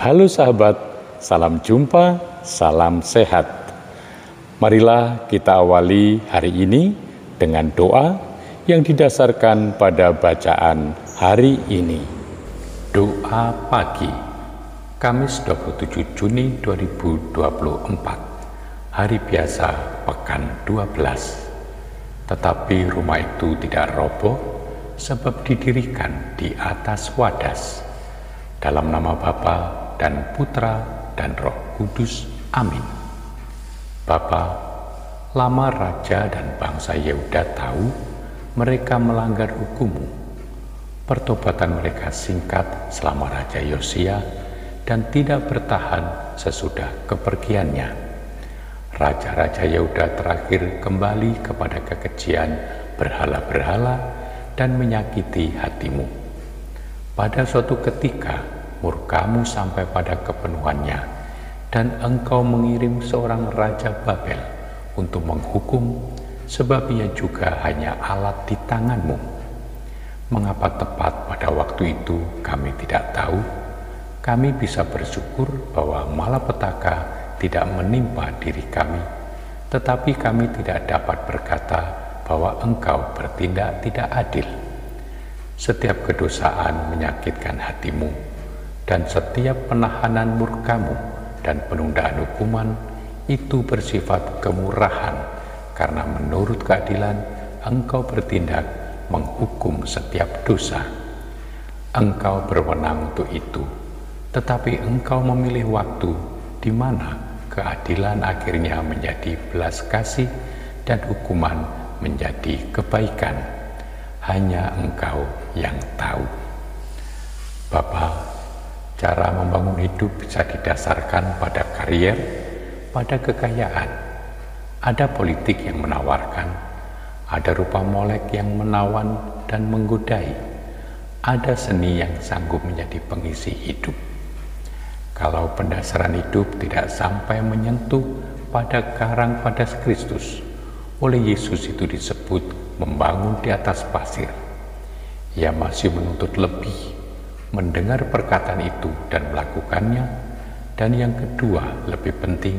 Halo sahabat, salam jumpa, salam sehat. Marilah kita awali hari ini dengan doa yang didasarkan pada bacaan hari ini. Doa pagi, Kamis 27 Juni 2024, hari biasa pekan 12. Tetapi rumah itu tidak roboh sebab didirikan di atas wadas. Dalam nama Bapa dan Putra dan Roh Kudus. Amin. Bapa, lama raja dan bangsa Yehuda tahu mereka melanggar hukum-Mu. Pertobatan mereka singkat selama Raja Yosia dan tidak bertahan sesudah kepergiannya. Raja-raja Yehuda terakhir kembali kepada kekejian berhala-berhala dan menyakiti hati-Mu. Pada suatu ketika, murka-Mu sampai pada kepenuhannya, dan Engkau mengirim seorang Raja Babel untuk menghukum, sebab ia juga hanya alat di tangan-Mu. Mengapa tepat pada waktu itu kami tidak tahu? Kami bisa bersyukur bahwa malapetaka tidak menimpa diri kami, tetapi kami tidak dapat berkata bahwa Engkau bertindak tidak adil. Setiap kedosaan menyakitkan hati-Mu, dan setiap penahanan murka-Mu dan penundaan hukuman itu bersifat kemurahan, karena menurut keadilan Engkau bertindak menghukum setiap dosa. Engkau berwenang untuk itu, tetapi Engkau memilih waktu di mana keadilan akhirnya menjadi belas kasih dan hukuman menjadi kebaikan. Hanya Engkau yang tahu. Bapa, cara membangun hidup bisa didasarkan pada karier, pada kekayaan. Ada politik yang menawarkan, ada rupa molek yang menawan dan menggodai, ada seni yang sanggup menjadi pengisi hidup. Kalau pendasaran hidup tidak sampai menyentuh pada karang pada Kristus, oleh Yesus itu disebut membangun di atas pasir. Ia masih menuntut lebih, mendengar perkataan itu dan melakukannya, dan yang kedua lebih penting,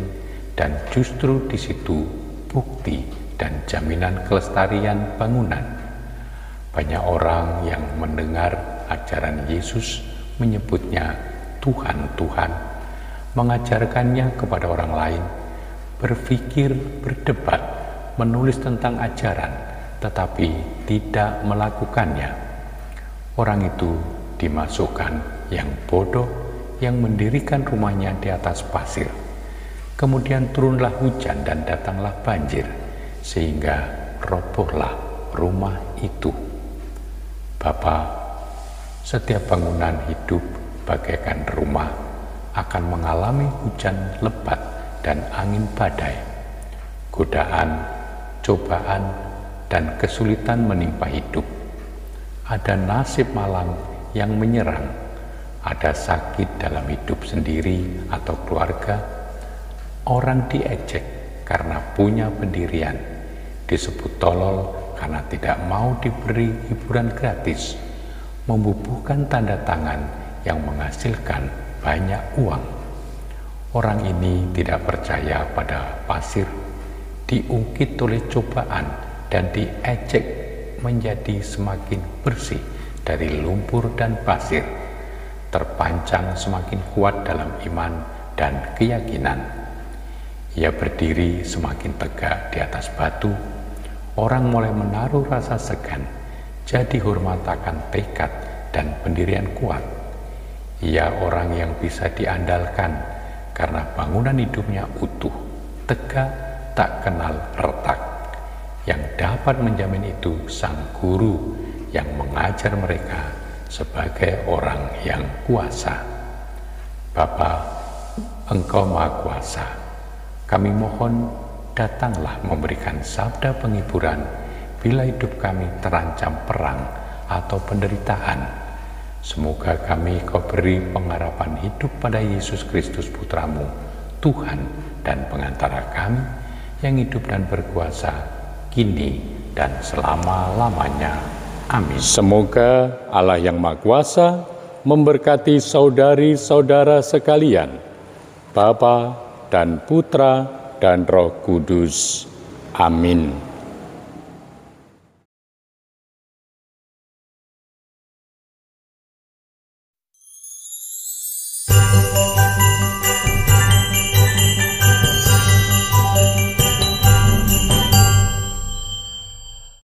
dan justru di situ bukti dan jaminan kelestarian bangunan. Banyak orang yang mendengar ajaran Yesus menyebutnya Tuhan, Tuhan, mengajarkannya kepada orang lain, berpikir, berdebat, menulis tentang ajaran, tetapi tidak melakukannya. Orang itu dimasukkan yang bodoh yang mendirikan rumahnya di atas pasir. Kemudian turunlah hujan dan datanglah banjir, sehingga robohlah rumah itu. Bapa, setiap bangunan hidup bagaikan rumah akan mengalami hujan lebat dan angin badai. Godaan, cobaan, dan kesulitan menimpa hidup. Ada nasib malang yang menyerang, ada sakit dalam hidup sendiri atau keluarga. Orang diejek karena punya pendirian, disebut tolol karena tidak mau diberi hiburan gratis, membubuhkan tanda tangan yang menghasilkan banyak uang. Orang ini tidak percaya pada pasir, diungkit oleh cobaan dan diejek menjadi semakin bersih dari lumpur dan pasir, terpancang semakin kuat dalam iman dan keyakinan. Ia berdiri semakin tegak di atas batu. Orang mulai menaruh rasa segan, jadi hormat akan tekad dan pendirian kuat. Ia orang yang bisa diandalkan karena bangunan hidupnya utuh, tegak, tak kenal retak. Yang dapat menjamin itu sang guru yang mengajar mereka sebagai orang yang kuasa. Bapa, Engkau Maha Kuasa. Kami mohon, datanglah memberikan sabda penghiburan bila hidup kami terancam perang atau penderitaan. Semoga kami Kau beri pengharapan hidup pada Yesus Kristus Putra-Mu, Tuhan dan pengantara kami, yang hidup dan berkuasa kini dan selama-lamanya. Amin. Semoga Allah yang Maha Kuasa memberkati saudari-saudara sekalian, Bapa dan Putra dan Roh Kudus. Amin.